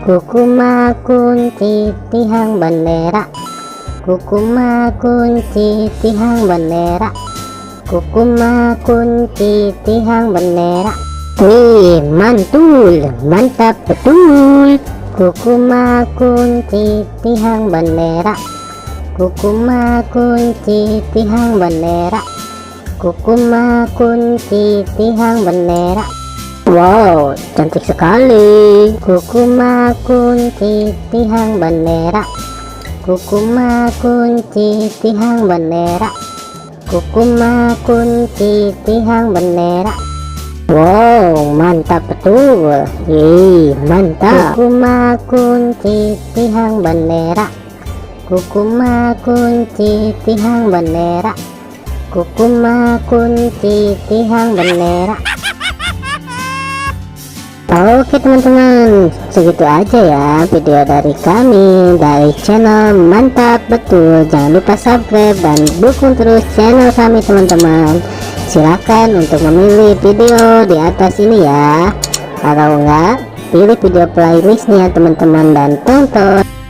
Kukuma kunci tihang bendera, kukuma kunci tihang bendera, kukuma kunci tihang bendera. Wih, mantul, mantap betul. Kukuma kunci tihang bendera, kukuma kunci tihang bendera, kukuma kunci tihang bendera. Wow, cantik sekali. Kukuma kunci tihang bendera, kukuma kunci tihang bendera, kukuma kunci tihang bendera. Wow, mantap betul. Mantap. Kukuma kunci tihang bendera, kukuma kunci tihang bendera, kukuma kunci tihang bendera. Oke teman-teman, segitu aja ya video dari kami dari channel Mantap Betul. Jangan lupa subscribe dan dukung terus channel kami teman-teman. Silakan untuk memilih video di atas ini ya. Kalau enggak, pilih video playlistnya teman-teman dan tonton.